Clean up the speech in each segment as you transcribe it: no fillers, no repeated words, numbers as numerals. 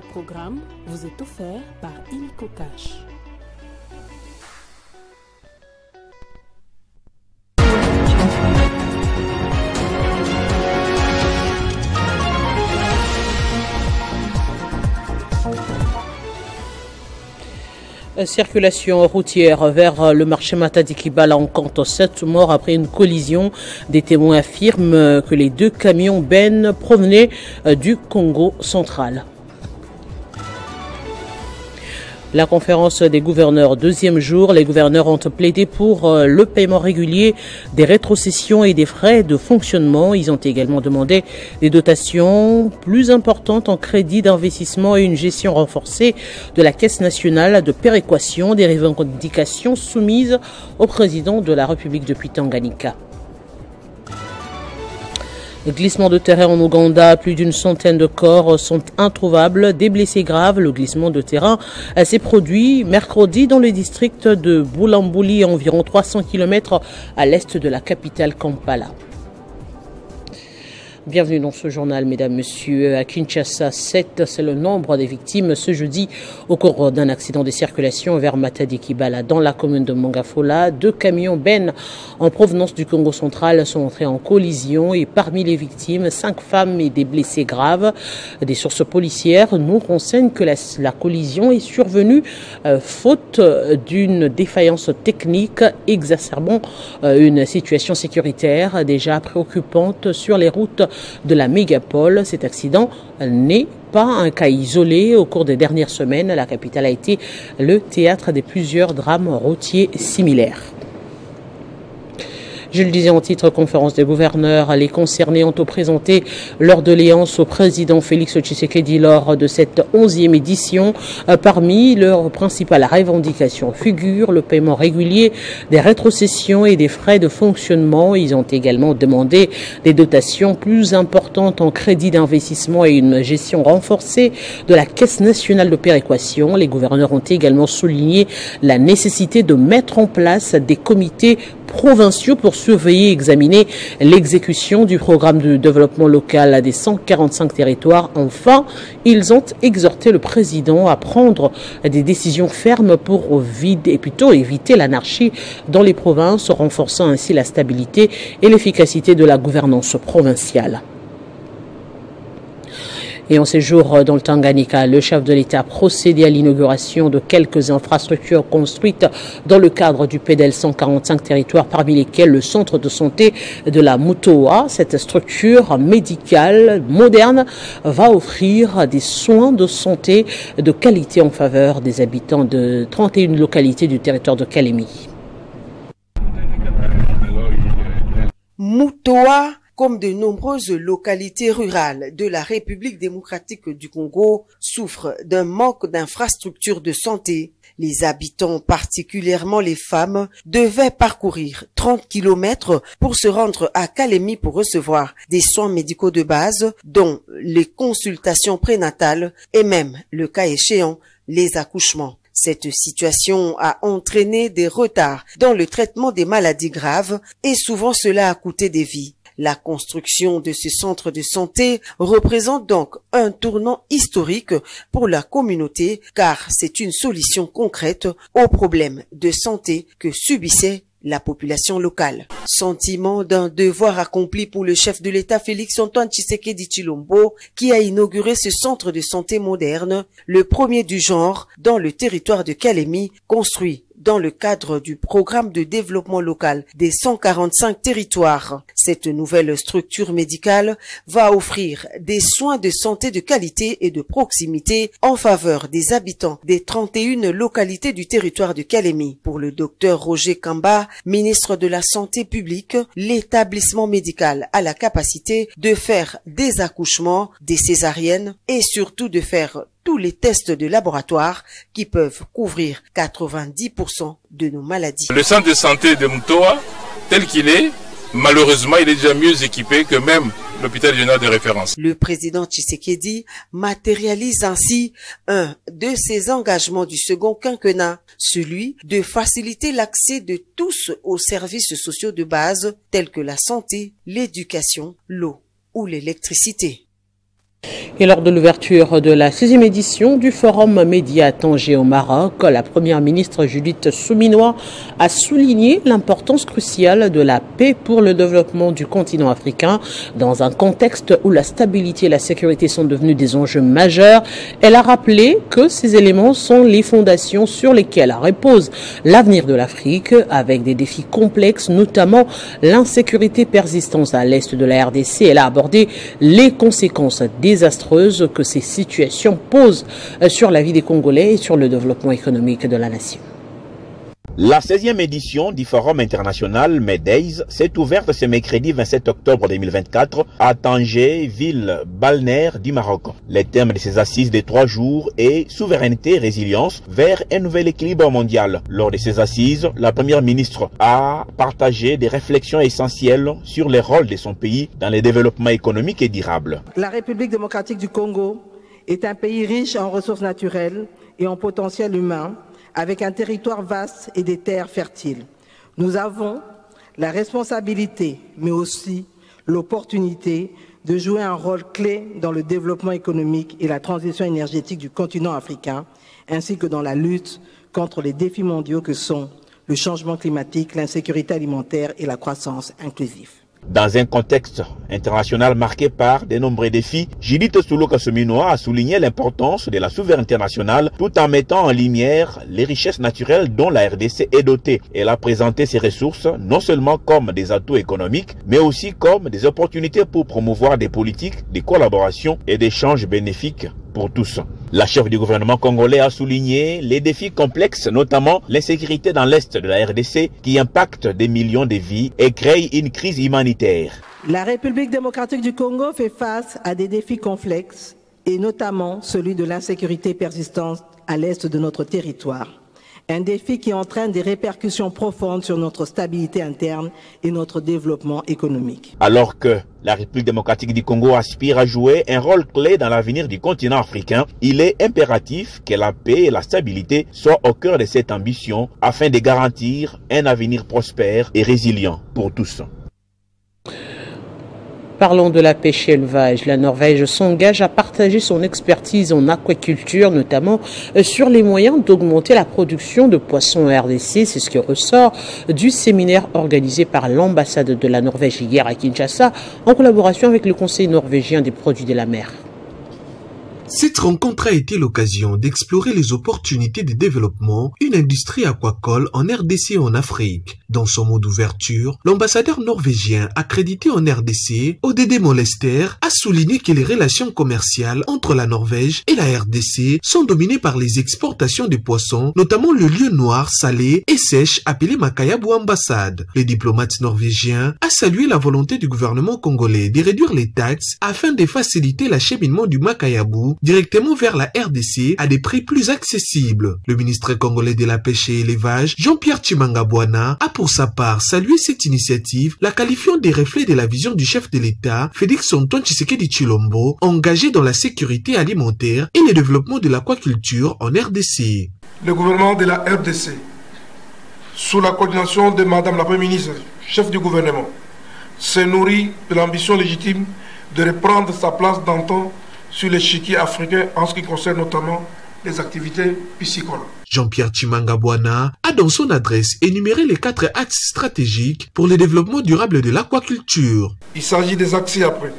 programme vous est offert par Illico Cash. Circulation routière vers le marché Matadi Kibala en compte 7 morts après une collision. Des témoins affirment que les deux camions bennes provenaient du Congo central. La conférence des gouverneurs, deuxième jour, les gouverneurs ont plaidé pour le paiement régulier des rétrocessions et des frais de fonctionnement. Ils ont également demandé des dotations plus importantes en crédit d'investissement et une gestion renforcée de la Caisse nationale de péréquation, des revendications soumises au président de la République depuis Tanganyika. Le glissement de terrain en Ouganda, plus d'une centaine de corps sont introuvables, des blessés graves. Le glissement de terrain s'est produit mercredi dans le district de Bulambuli, à environ 300 km à l'est de la capitale Kampala. Bienvenue dans ce journal, mesdames, messieurs. À Kinshasa, 7, c'est le nombre des victimes ce jeudi au cours d'un accident de circulation vers Matadi Kibala dans la commune de Mongafola. 2 camions bennes en provenance du Congo central sont entrés en collision et parmi les victimes, 5 femmes et des blessés graves. Des sources policières nous renseignent que la collision est survenue faute d'une défaillance technique exacerbant une situation sécuritaire déjà préoccupante sur les routes de la mégapole. Cet accident n'est pas un cas isolé. Au cours des dernières semaines, la capitale a été le théâtre de plusieurs drames routiers similaires. Je le disais en titre, conférence des gouverneurs, les concernés ont présenté leur doléance au président Félix Tshisekedi lors de cette 11e édition. Parmi leurs principales revendications figurent le paiement régulier des rétrocessions et des frais de fonctionnement. Ils ont également demandé des dotations plus importantes en crédit d'investissement et une gestion renforcée de la Caisse nationale de péréquation. Les gouverneurs ont également souligné la nécessité de mettre en place des comités provinciaux pour surveiller et examiner l'exécution du programme de développement local des 145 territoires. Enfin, ils ont exhorté le président à prendre des décisions fermes pour éviter l'anarchie dans les provinces, renforçant ainsi la stabilité et l'efficacité de la gouvernance provinciale. Et en séjour dans le Tanganyika, le chef de l'État a procédé à l'inauguration de quelques infrastructures construites dans le cadre du PEDEL 145 territoires, parmi lesquels le centre de santé de la Mutoa. Cette structure médicale moderne va offrir des soins de santé de qualité en faveur des habitants de 31 localités du territoire de Kalemi. Mutoa, comme de nombreuses localités rurales de la République démocratique du Congo, souffrent d'un manque d'infrastructures de santé. Les habitants, particulièrement les femmes, devaient parcourir 30 km pour se rendre à Kalemi pour recevoir des soins médicaux de base, dont les consultations prénatales et même, le cas échéant, les accouchements. Cette situation a entraîné des retards dans le traitement des maladies graves et souvent cela a coûté des vies. La construction de ce centre de santé représente donc un tournant historique pour la communauté car c'est une solution concrète aux problèmes de santé que subissait la population locale. Sentiment d'un devoir accompli pour le chef de l'État Félix-Antoine Tshisekedi Tshilombo qui a inauguré ce centre de santé moderne, le premier du genre dans le territoire de Kalemi, construit dans le cadre du programme de développement local des 145 territoires. Cette nouvelle structure médicale va offrir des soins de santé de qualité et de proximité en faveur des habitants des 31 localités du territoire de Kalemi. Pour le docteur Roger Kamba, ministre de la Santé publique, l'établissement médical a la capacité de faire des accouchements, des césariennes et surtout de faire tous les tests de laboratoire qui peuvent couvrir 90% de nos maladies. Le centre de santé de Mutoa, tel qu'il est, malheureusement, il est déjà mieux équipé que même l'hôpital régional de référence. Le président Tshisekedi matérialise ainsi un de ses engagements du second quinquennat, celui de faciliter l'accès de tous aux services sociaux de base tels que la santé, l'éducation, l'eau ou l'électricité. Et lors de l'ouverture de la 6e édition du Forum Média à Tanger au Maroc, la première ministre Judith Souminois a souligné l'importance cruciale de la paix pour le développement du continent africain. Dans un contexte où la stabilité et la sécurité sont devenus des enjeux majeurs, elle a rappelé que ces éléments sont les fondations sur lesquelles repose l'avenir de l'Afrique, avec des défis complexes, notamment l'insécurité persistante à l'est de la RDC. Elle a abordé les conséquences désastreuses que ces situations posent sur la vie des Congolais et sur le développement économique de la nation. La 16e édition du Forum international MEDEIS s'est ouverte ce mercredi 27 octobre 2024 à Tanger, ville balnéaire du Maroc. Le thème de ces assises de 3 jours est souveraineté et résilience vers un nouvel équilibre mondial. Lors de ces assises, la première ministre a partagé des réflexions essentielles sur le rôle de son pays dans le développement économique et durable. La République démocratique du Congo est un pays riche en ressources naturelles et en potentiel humain, avec un territoire vaste et des terres fertiles. Nous avons la responsabilité, mais aussi l'opportunité de jouer un rôle clé dans le développement économique et la transition énergétique du continent africain, ainsi que dans la lutte contre les défis mondiaux que sont le changement climatique, l'insécurité alimentaire et la croissance inclusive. Dans un contexte international marqué par de nombreux défis, Judith Souminois a souligné l'importance de la souveraineté nationale tout en mettant en lumière les richesses naturelles dont la RDC est dotée. Elle a présenté ses ressources non seulement comme des atouts économiques, mais aussi comme des opportunités pour promouvoir des politiques de collaboration et d'échanges bénéfiques pour tous. La chef du gouvernement congolais a souligné les défis complexes, notamment l'insécurité dans l'est de la RDC qui impacte des millions de vies et crée une crise humanitaire. La République démocratique du Congo fait face à des défis complexes et notamment celui de l'insécurité persistante à l'est de notre territoire. Un défi qui entraîne des répercussions profondes sur notre stabilité interne et notre développement économique. Alors que la République démocratique du Congo aspire à jouer un rôle clé dans l'avenir du continent africain, il est impératif que la paix et la stabilité soient au cœur de cette ambition afin de garantir un avenir prospère et résilient pour tous. Parlons de la pêche et élevage. La Norvège s'engage à partager son expertise en aquaculture, notamment sur les moyens d'augmenter la production de poissons en RDC. C'est ce qui ressort du séminaire organisé par l'ambassade de la Norvège hier à Kinshasa, en collaboration avec le Conseil norvégien des produits de la mer. Cette rencontre a été l'occasion d'explorer les opportunités de développement d'une industrie aquacole en RDC et en Afrique. Dans son mot d'ouverture, l'ambassadeur norvégien accrédité en RDC, Odede Molester, a souligné que les relations commerciales entre la Norvège et la RDC sont dominées par les exportations de poissons, notamment le lieu noir, salé et sèche appelé Makayabu Ambassade. Le diplomate norvégien a salué la volonté du gouvernement congolais de réduire les taxes afin de faciliter l'acheminement du Makayabu directement vers la RDC à des prix plus accessibles. Le ministre congolais de la pêche et l'élevage, Jean-Pierre Tshimanga-Bwana, a pour sa part salué cette initiative, la qualifiant des reflets de la vision du chef de l'État, Félix Antoine Tshisekedi Tshilombo, engagé dans la sécurité alimentaire et le développement de l'aquaculture en RDC. Le gouvernement de la RDC, sous la coordination de Madame la Première ministre, chef du gouvernement, se nourrit de l'ambition légitime de reprendre sa place d'antan sur l'échiquier africain en ce qui concerne notamment les activités piscicoles. Jean-Pierre Tshimanga-Bwana a dans son adresse énuméré les 4 axes stratégiques pour le développement durable de l'aquaculture. Il s'agit des axes après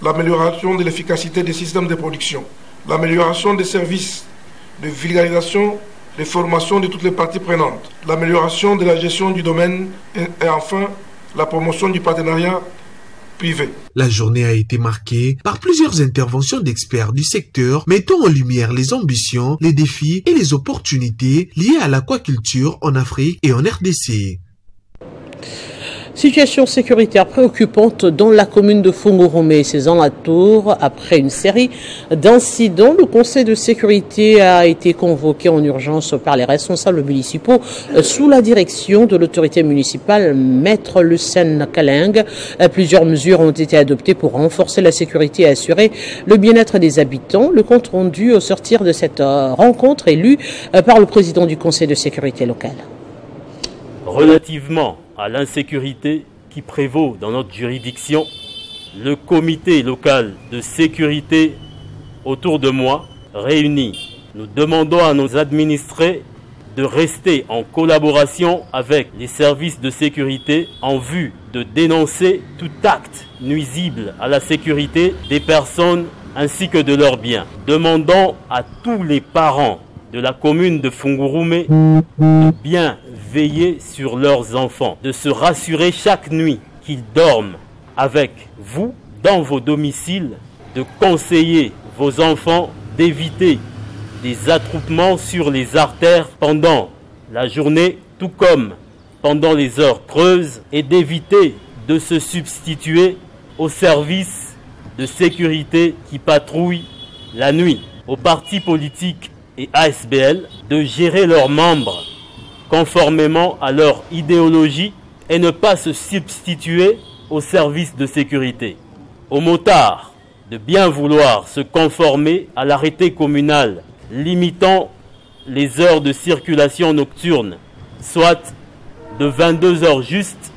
l'amélioration de l'efficacité des systèmes de production, l'amélioration des services de vulgarisation, de formation de toutes les parties prenantes, l'amélioration de la gestion du domaine et enfin la promotion du partenariat privé. La journée a été marquée par plusieurs interventions d'experts du secteur mettant en lumière les ambitions, les défis et les opportunités liées à l'aquaculture en Afrique et en RDC. Situation sécuritaire préoccupante dans la commune de Fongorome et ses alentours. Après une série d'incidents, le Conseil de sécurité a été convoqué en urgence par les responsables municipaux sous la direction de l'autorité municipale Maître Lucène Kaling. Plusieurs mesures ont été adoptées pour renforcer la sécurité et assurer le bien-être des habitants. Le compte rendu au sortir de cette rencontre est lu par le président du Conseil de sécurité locale. Relativement à l'insécurité qui prévaut dans notre juridiction, le comité local de sécurité autour de moi réuni. Nous demandons à nos administrés de rester en collaboration avec les services de sécurité en vue de dénoncer tout acte nuisible à la sécurité des personnes ainsi que de leurs biens. Demandons à tous les parents de la commune de Fungurume de bien veiller sur leurs enfants, de se rassurer chaque nuit qu'ils dorment avec vous dans vos domiciles, de conseiller vos enfants d'éviter des attroupements sur les artères pendant la journée, tout comme pendant les heures creuses, et d'éviter de se substituer aux services de sécurité qui patrouillent la nuit. Aux partis politiques et ASBL de gérer leurs membres conformément à leur idéologie et ne pas se substituer aux services de sécurité. Aux motards de bien vouloir se conformer à l'arrêté communal limitant les heures de circulation nocturne, soit de 22 heures juste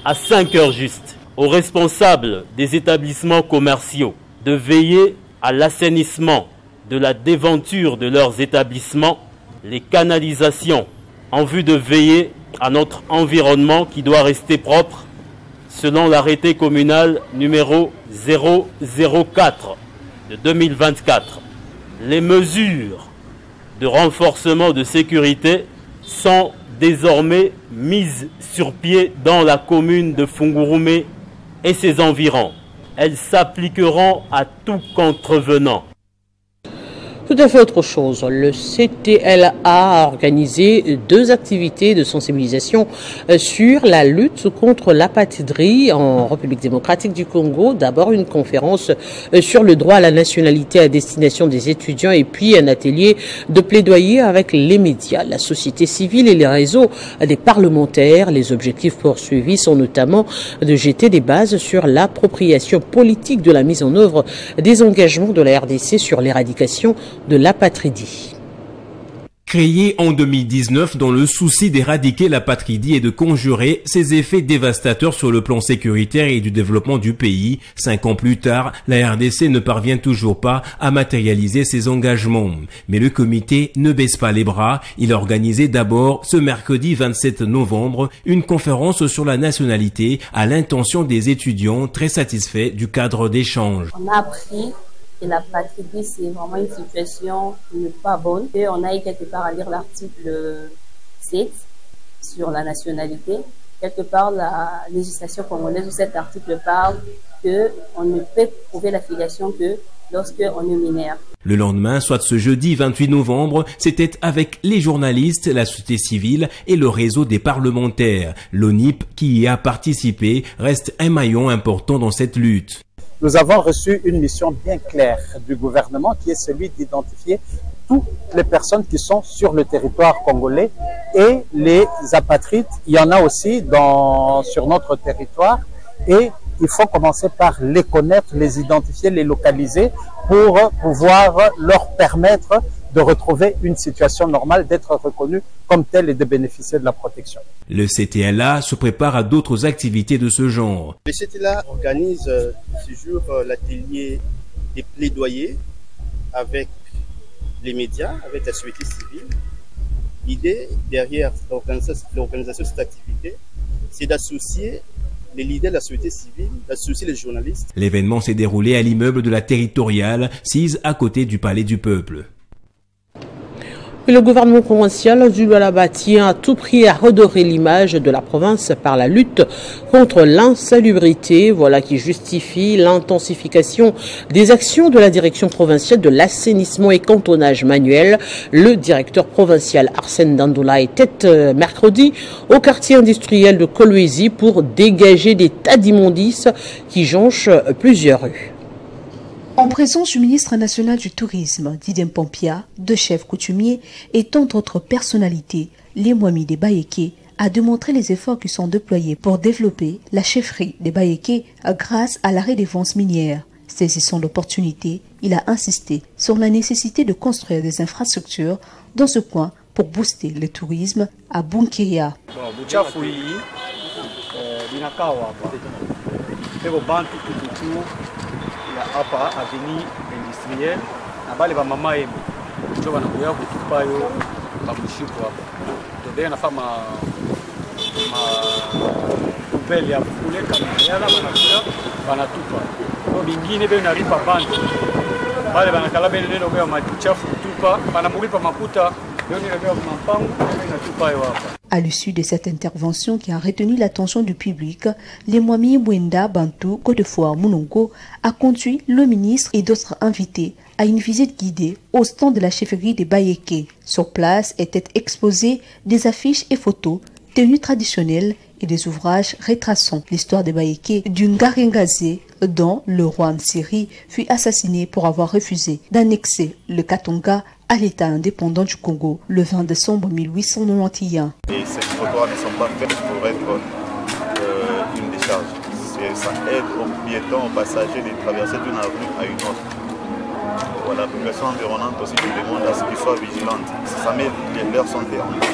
à 5 heures juste. Aux responsables des établissements commerciaux de veiller à l'assainissement de la déventure de leurs établissements, les canalisations, en vue de veiller à notre environnement qui doit rester propre selon l'arrêté communal numéro 004 de 2024. Les mesures de renforcement de sécurité sont désormais mises sur pied dans la commune de Fungurume et ses environs. Elles s'appliqueront à tout contrevenant. Tout à fait autre chose. Le CTLA a organisé 2 activités de sensibilisation sur la lutte contre l'apatriderie en République démocratique du Congo. D'abord, une conférence sur le droit à la nationalité à destination des étudiants et puis un atelier de plaidoyer avec les médias, la société civile et les réseaux des parlementaires. Les objectifs poursuivis sont notamment de jeter des bases sur l'appropriation politique de la mise en œuvre des engagements de la RDC sur l'éradication de l'apatridie. Créé en 2019 dans le souci d'éradiquer l'apatridie et de conjurer ses effets dévastateurs sur le plan sécuritaire et du développement du pays, 5 ans plus tard, la RDC ne parvient toujours pas à matérialiser ses engagements. Mais le comité ne baisse pas les bras. Il a organisé d'abord, ce mercredi 27 novembre, une conférence sur la nationalité à l'intention des étudiants très satisfaits du cadre d'échange. On a appris que la patrie, c'est vraiment une situation qui n'est pas bonne. Et on a eu quelque part à lire l'article 7 sur la nationalité. Quelque part, la législation congolaise où cet article parle qu'on ne peut prouver l'affiliation que lorsqu'on est mineur. Le lendemain, soit ce jeudi 28 novembre, c'était avec les journalistes, la société civile et le réseau des parlementaires. L'ONIP, qui y a participé, reste un maillon important dans cette lutte. Nous avons reçu une mission bien claire du gouvernement qui est celui d'identifier toutes les personnes qui sont sur le territoire congolais et les apatrides. Il y en a aussi sur notre territoire et il faut commencer par les connaître, les identifier, les localiser pour pouvoir leur permettre de retrouver une situation normale, d'être reconnus comme tels et de bénéficier de la protection. Le CTLA se prépare à d'autres activités de ce genre. Le CTLA organise ce jour l'atelier des plaidoyers avec les médias, avec la société civile. L'idée derrière l'organisation de cette activité, c'est d'associer les leaders de la société civile, d'associer les journalistes. L'événement s'est déroulé à l'immeuble de la territoriale, sise à côté du Palais du Peuple. Et le gouvernement provincial du Lualaba tient à tout prix à redorer l'image de la province par la lutte contre l'insalubrité. Voilà qui justifie l'intensification des actions de la direction provinciale de l'assainissement et cantonnage manuel. Le directeur provincial Arsène Dandoula était mercredi au quartier industriel de Kolwezi pour dégager des tas d'immondices qui jonchent plusieurs rues. En présence du ministre national du Tourisme, Didier Pompia, de chefs coutumiers et tant d'autres personnalités, les Mwami des Baéké a démontré les efforts qui sont déployés pour développer la chefferie des Baéké grâce à l'arrêt des ventes minières. Saisissant l'opportunité, il a insisté sur la nécessité de construire des infrastructures dans ce coin pour booster le tourisme à Bunkiya. pe ko bantu tutu ya hapa avenue industrielle na bale ba mama yembe njo banakuya kutupa yo ba mushipo hapa tobea na fama poubelle ya kule kamera banakuya banatupa ko bingine be naripa bantu bale banakala bene neno kwa machafu kutupa banamuripa makuta yo ni nabia mampango banatupa yo hapa. À l'issue de cette intervention qui a retenu l'attention du public, les Mwami Mwenda Bantu Godefroid Mounongo a conduit le ministre et d'autres invités à une visite guidée au stand de la chefferie de Bayeke. Sur place étaient exposées des affiches et photos, tenues traditionnelles et des ouvrages retraçant l'histoire de Bayeke d'une Garengazé dont le roi Msiri fut assassiné pour avoir refusé d'annexer le Katonga à l'État indépendant du Congo le 20 décembre 1891. Et ces trottoirs ne sont pas faits pour être une décharge. Ça aide aux piétons, aux passagers de traverser d'une avenue à une autre. Voilà, la population environnante aussi demande à ce qu'ils soient vigilantes. Ça met leur santé en danger.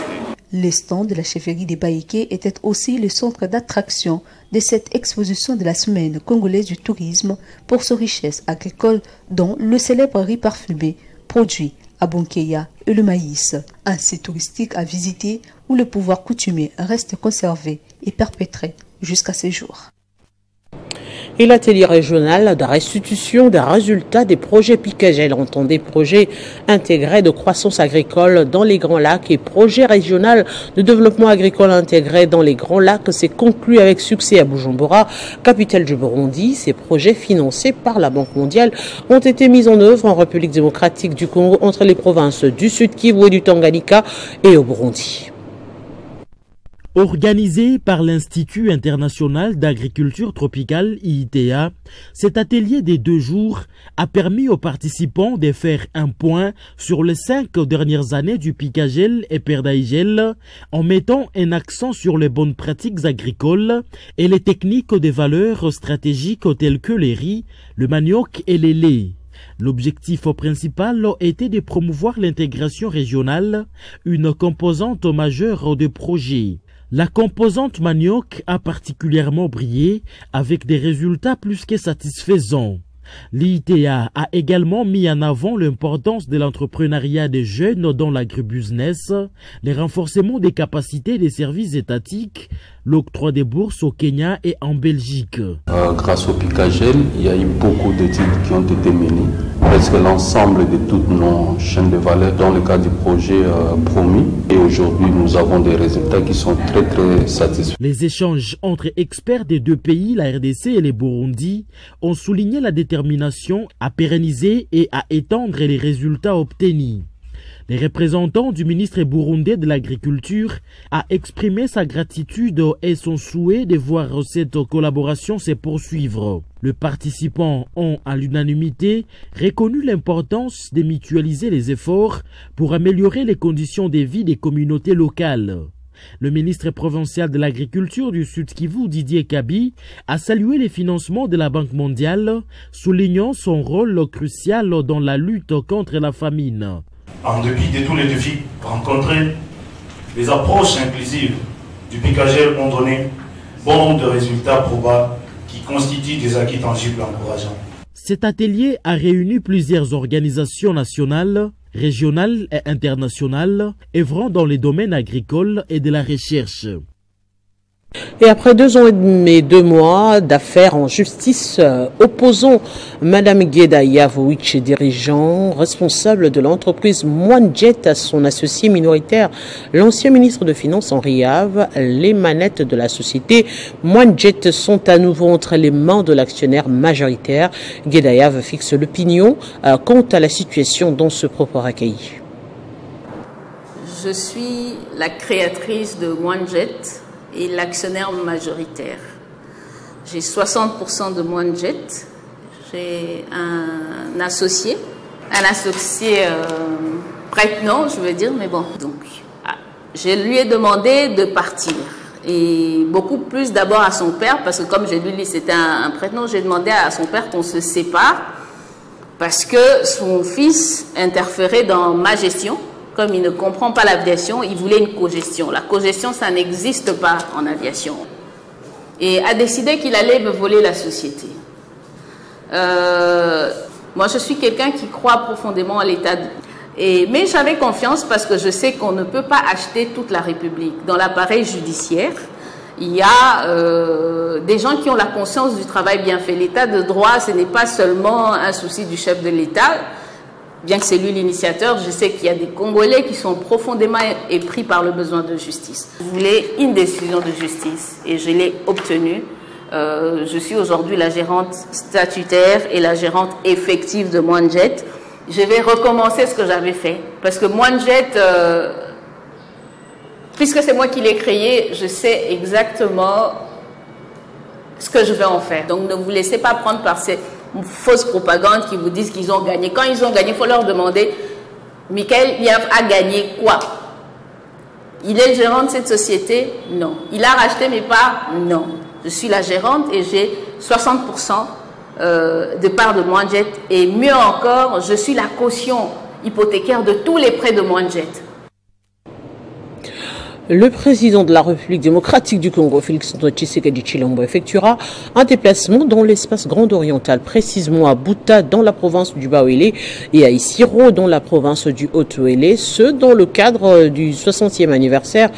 Les stands de la chefferie des Bayeke étaient aussi le centre d'attraction de cette exposition de la semaine congolaise du tourisme pour ses richesses agricoles, dont le célèbre riz parfumé produit à Bonkeya et le maïs, un site touristique à visiter où le pouvoir coutumier reste conservé et perpétré jusqu'à ces jours. Et l'atelier régional de restitution des résultats des projets Picagel, entend des projets intégrés de croissance agricole dans les Grands Lacs et projet régional de développement agricole intégré dans les Grands Lacs s'est conclu avec succès à Bujumbura, capitale du Burundi. Ces projets financés par la Banque mondiale ont été mis en œuvre en République démocratique du Congo entre les provinces du Sud Kivu et du Tanganyika et au Burundi. Organisé par l'Institut international d'agriculture tropicale IITA, cet atelier des 2 jours a permis aux participants de faire un point sur les 5 dernières années du Picagel et Perdaigel en mettant un accent sur les bonnes pratiques agricoles et les techniques des valeurs stratégiques telles que les riz, le manioc et les laits. L'objectif principal était de promouvoir l'intégration régionale, une composante majeure des projets. La composante manioc a particulièrement brillé avec des résultats plus que satisfaisants. L'ITA a également mis en avant l'importance de l'entrepreneuriat des jeunes dans l'agribusiness, le renforcement des capacités des services étatiques, l'octroi des bourses au Kenya et en Belgique. Grâce au Picagel, il y a eu beaucoup d'études qui ont été menées. Presque l'ensemble de toutes nos chaînes de valeur dans le cadre du projet promis. Et aujourd'hui, nous avons des résultats qui sont très satisfaisants. Les échanges entre experts des 2 pays, la RDC et les Burundi, ont souligné la détermination à pérenniser et à étendre les résultats obtenus. Le représentant du ministre burundais de l'Agriculture a exprimé sa gratitude et son souhait de voir cette collaboration se poursuivre. Les participants ont, à l'unanimité, reconnu l'importance de mutualiser les efforts pour améliorer les conditions de vie des communautés locales. Le ministre provincial de l'Agriculture du Sud Kivu, Didier Kabi, a salué les financements de la Banque mondiale, soulignant son rôle crucial dans la lutte contre la famine. En dépit de tous les défis rencontrés, les approches inclusives du Picagel ont donné bon nombre de résultats probables qui constituent des acquis tangibles encourageants. Cet atelier a réuni plusieurs organisations nationales, régionales et internationales, œuvrant dans les domaines agricoles et de la recherche. Et après 2 ans et 2 mois d'affaires en justice opposant Madame Gueda Yavouich, dirigeant responsable de l'entreprise Moinejet à son associé minoritaire, l'ancien ministre de Finances Henri Yave, les manettes de la société Moinejet sont à nouveau entre les mains de l'actionnaire majoritaire. Gueda Yave fixe l'opinion quant à la situation dans ce propos recueilli. Je suis la créatrice de Moinejet et l'actionnaire majoritaire. J'ai 60% de Moinejet, j'ai un associé prête-nom, je veux dire, mais bon. Donc, je lui ai demandé de partir. Et beaucoup plus d'abord à son père, parce que comme je lui dis c'était un prête-nom, j'ai demandé à son père qu'on se sépare, parce que son fils interférait dans ma gestion. Comme il ne comprend pas l'aviation, il voulait une cogestion. La cogestion, ça n'existe pas en aviation. et a décidé qu'il allait me voler la société. Moi, je suis quelqu'un qui croit profondément à l'État. Mais j'avais confiance parce que je sais qu'on ne peut pas acheter toute la République. Dans l'appareil judiciaire, il y a des gens qui ont la conscience du travail bien fait. L'état de droit, ce n'est pas seulement un souci du chef de l'État. Bien que c'est lui l'initiateur, je sais qu'il y a des Congolais qui sont profondément épris par le besoin de justice. Je voulais une décision de justice et je l'ai obtenue. Je suis aujourd'hui la gérante statutaire et la gérante effective de Moinjet. Je vais recommencer ce que j'avais fait parce que Moinjet, puisque c'est moi qui l'ai créé, je sais exactement ce que je vais en faire. Donc ne vous laissez pas prendre par ces fausses propagandes qui vous disent qu'ils ont gagné. Quand ils ont gagné, il faut leur demander, Michael Liav a gagné quoi? Il est le gérant de cette société? Non. Il a racheté mes parts? Non. Je suis la gérante et j'ai 60% de parts de Moinjet. Et mieux encore, je suis la caution hypothécaire de tous les prêts de Moinjet. Le président de la République démocratique du Congo, Félix Tshisekedi Tshilombo, effectuera un déplacement dans l'espace grand-oriental, précisément à Buta dans la province du Bas-Ouélé et à Isiro dans la province du Haut-Ouélé, ce dans le cadre du 60e anniversaire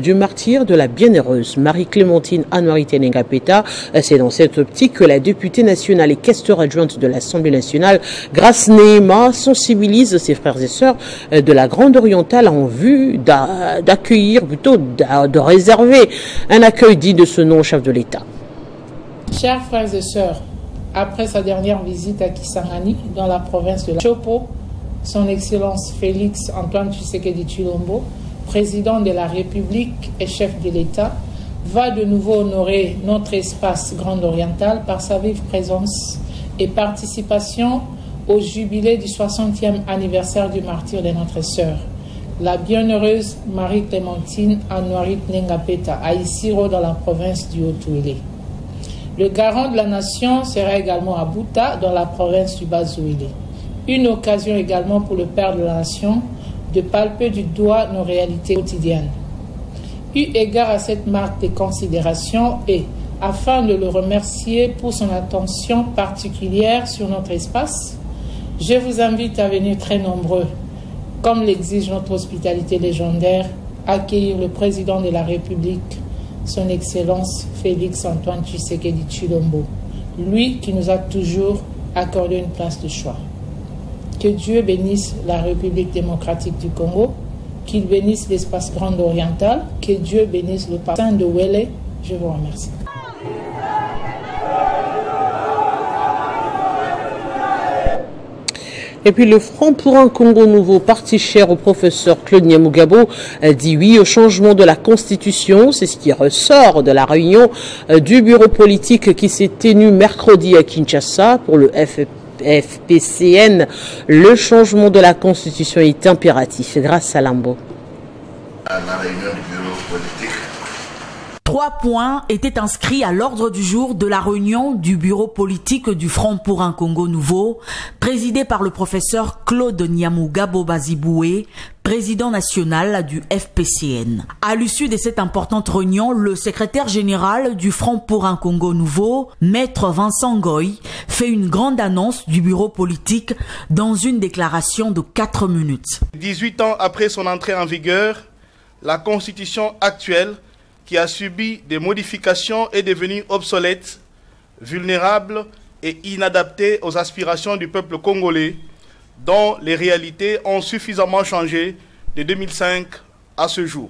du martyre de la bienheureuse Marie-Clémentine Anouari Tenengapeta. C'est dans cette optique que la députée nationale et questeur adjointe de l'Assemblée nationale, Grace Nehema, sensibilise ses frères et sœurs de la Grande-Orientale en vue d'accueillir, plutôt de réserver un accueil dit de ce nom au chef de l'État. Chers frères et sœurs, après sa dernière visite à Kisangani, dans la province de la Chopo, son Excellence Félix Antoine Tshisekedi Tshilombo, président de la République et chef de l'État, va de nouveau honorer notre espace grand-oriental par sa vive présence et participation au jubilé du 60e anniversaire du martyre de notre sœur, la bienheureuse Marie-Clémentine Anouari Tenengapeta, à Isiro dans la province du Haut-Ouélé. Le garant de la nation sera également à Buta dans la province du Bas-Ouélé. Une occasion également pour le père de la nation de palper du doigt nos réalités quotidiennes. Eu égard à cette marque de considération et afin de le remercier pour son attention particulière sur notre espace, je vous invite à venir très nombreux, comme l'exige notre hospitalité légendaire, accueillir le président de la République, son Excellence Félix Antoine Tshisekedi Tshilombo, lui qui nous a toujours accordé une place de choix. Que Dieu bénisse la République démocratique du Congo, qu'il bénisse l'espace grand-oriental, que Dieu bénisse le bassin de Ouélé. Je vous remercie. Et puis le Front pour un Congo nouveau, parti cher au professeur Claude Nyamugabo, dit oui au changement de la Constitution. C'est ce qui ressort de la réunion du bureau politique qui s'est tenue mercredi à Kinshasa pour le FPCN. Le changement de la Constitution est impératif. Grâce à Lambo. À la réunion du bureau politique. 3 points étaient inscrits à l'ordre du jour de la réunion du bureau politique du Front pour un Congo nouveau, présidé par le professeur Claude Nyamugabo Baziboué, président national du FPCN. À l'issue de cette importante réunion, le secrétaire général du Front pour un Congo nouveau, Maître Vincent Goy, fait une grande annonce du bureau politique dans une déclaration de 4 minutes. 18 ans après son entrée en vigueur, la constitution actuelle qui a subi des modifications est devenue obsolète, vulnérable et inadaptée aux aspirations du peuple congolais, dont les réalités ont suffisamment changé de 2005 à ce jour.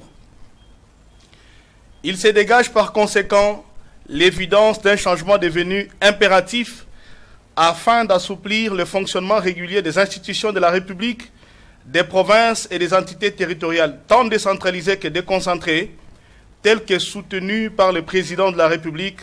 Il se dégage par conséquent l'évidence d'un changement devenu impératif afin d'assouplir le fonctionnement régulier des institutions de la République, des provinces et des entités territoriales, tant décentralisées que déconcentrées, tel que soutenu par le président de la République,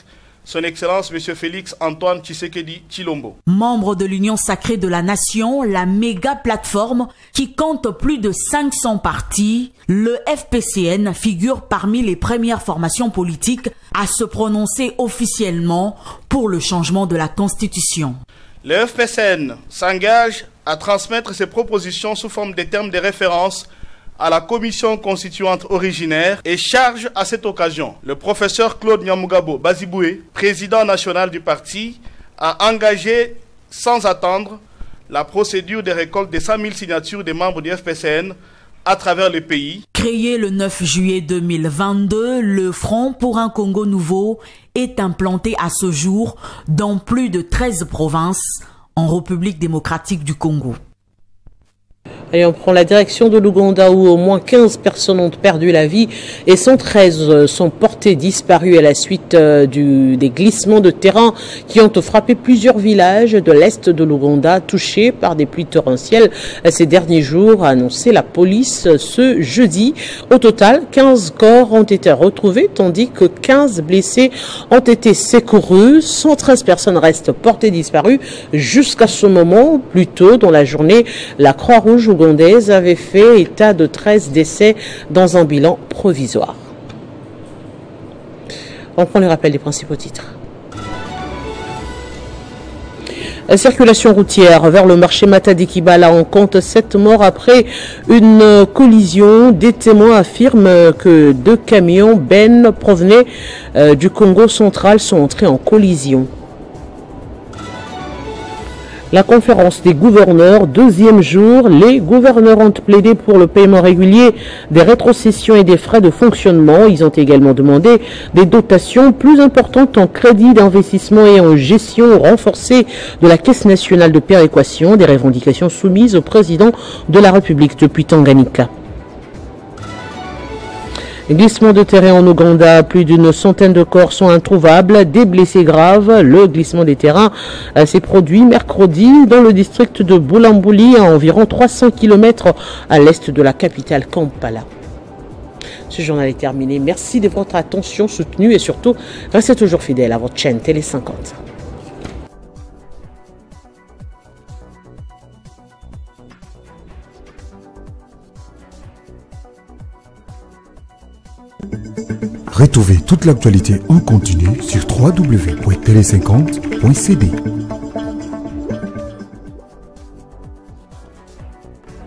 son Excellence M. Félix Antoine Tshisekedi Tshilombo. Membre de l'Union sacrée de la nation, la méga plateforme qui compte plus de 500 partis, le FPCN figure parmi les premières formations politiques à se prononcer officiellement pour le changement de la Constitution. Le FPCN s'engage à transmettre ses propositions sous forme de termes de référence à la commission constituante originaire et charge à cette occasion le professeur Claude Nyamugabo Baziboué, président national du parti, à engager sans attendre la procédure de récolte des 100 000 signatures des membres du FPCN à travers le pays. Créé le 9 juillet 2022, le Front pour un Congo nouveau est implanté à ce jour dans plus de 13 provinces en République démocratique du Congo. Et on prend la direction de l'Ouganda où au moins 15 personnes ont perdu la vie et 113 sont portées disparues à la suite des glissements de terrain qui ont frappé plusieurs villages de l'est de l'Ouganda touchés par des pluies torrentielles ces derniers jours, a annoncé la police ce jeudi. Au total, 15 corps ont été retrouvés tandis que 15 blessés ont été secourus. 113 personnes restent portées disparues jusqu'à ce moment. Plus tôt dans la journée, la Croix-Rouge ougandaise avait fait état de 13 décès dans un bilan provisoire. On prend le rappel des principaux titres. La circulation routière vers le marché Matadi-Kibala, on compte 7 morts après une collision. Des témoins affirment que 2 camions bennes provenaient du Congo central sont entrés en collision. La conférence des gouverneurs, deuxième jour, les gouverneurs ont plaidé pour le paiement régulier des rétrocessions et des frais de fonctionnement. Ils ont également demandé des dotations plus importantes en crédit d'investissement et en gestion renforcée de la Caisse nationale de péréquation, des revendications soumises au président de la République depuis Tanganyika. Glissement de terrain en Ouganda, plus d'une centaine de corps sont introuvables, des blessés graves. Le glissement des terrains s'est produit mercredi dans le district de Bulambuli, à environ 300 km à l'est de la capitale Kampala. Ce journal est terminé. Merci de votre attention soutenue et surtout, restez toujours fidèles à votre chaîne Télé 50. Retrouvez toute l'actualité en continu sur www.tele50.cd.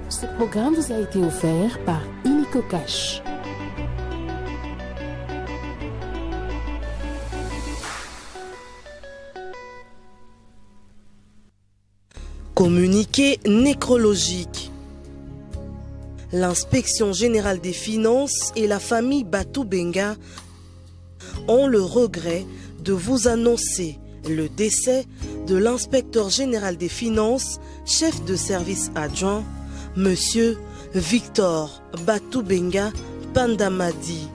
Ce programme vous a été offert par Illico Cash. Communiqué nécrologique. L'inspection générale des finances et la famille Batou Benga ont le regret de vous annoncer le décès de l'inspecteur général des finances, chef de service adjoint, Monsieur Victor Batou Benga Pandamadi.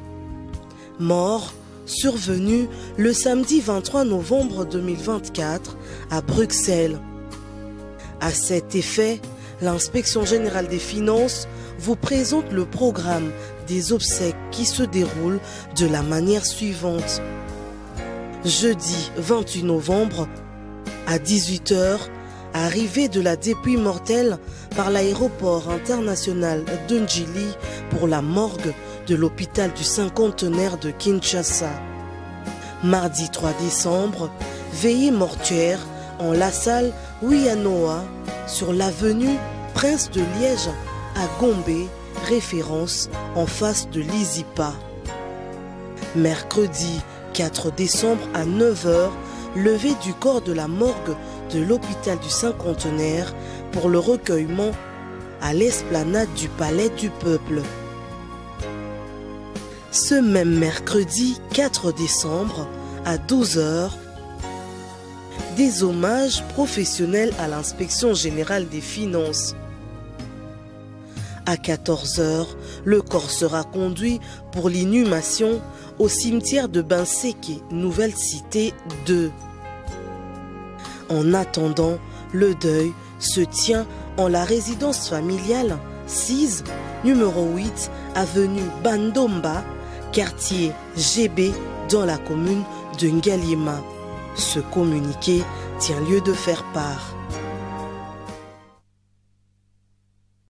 Mort survenu le samedi 23 novembre 2024 à Bruxelles. À cet effet, l'inspection générale des finances vous présente le programme des obsèques qui se déroule de la manière suivante. Jeudi 28 novembre à 18 h, arrivée de la dépouille mortelle par l'aéroport international de Njili pour la morgue de l'hôpital du cinquantenaire de Kinshasa. Mardi 3 décembre, veillée mortuaire en la salle Wiyanoa sur l'avenue Prince de Liège à Gombe, référence en face de l'Izipa. Mercredi 4 décembre à 9 h, levée du corps de la morgue de l'hôpital du cinquantenaire pour le recueillement à l'esplanade du Palais du Peuple. Ce même mercredi 4 décembre à 12 h, des hommages professionnels à l'inspection générale des finances. À 14 h, le corps sera conduit pour l'inhumation au cimetière de Banseke, Nouvelle Cité 2. En attendant, le deuil se tient en la résidence familiale 6, numéro 8, avenue Bandomba, quartier GB, dans la commune de Ngaliema. Ce communiqué tient lieu de faire part.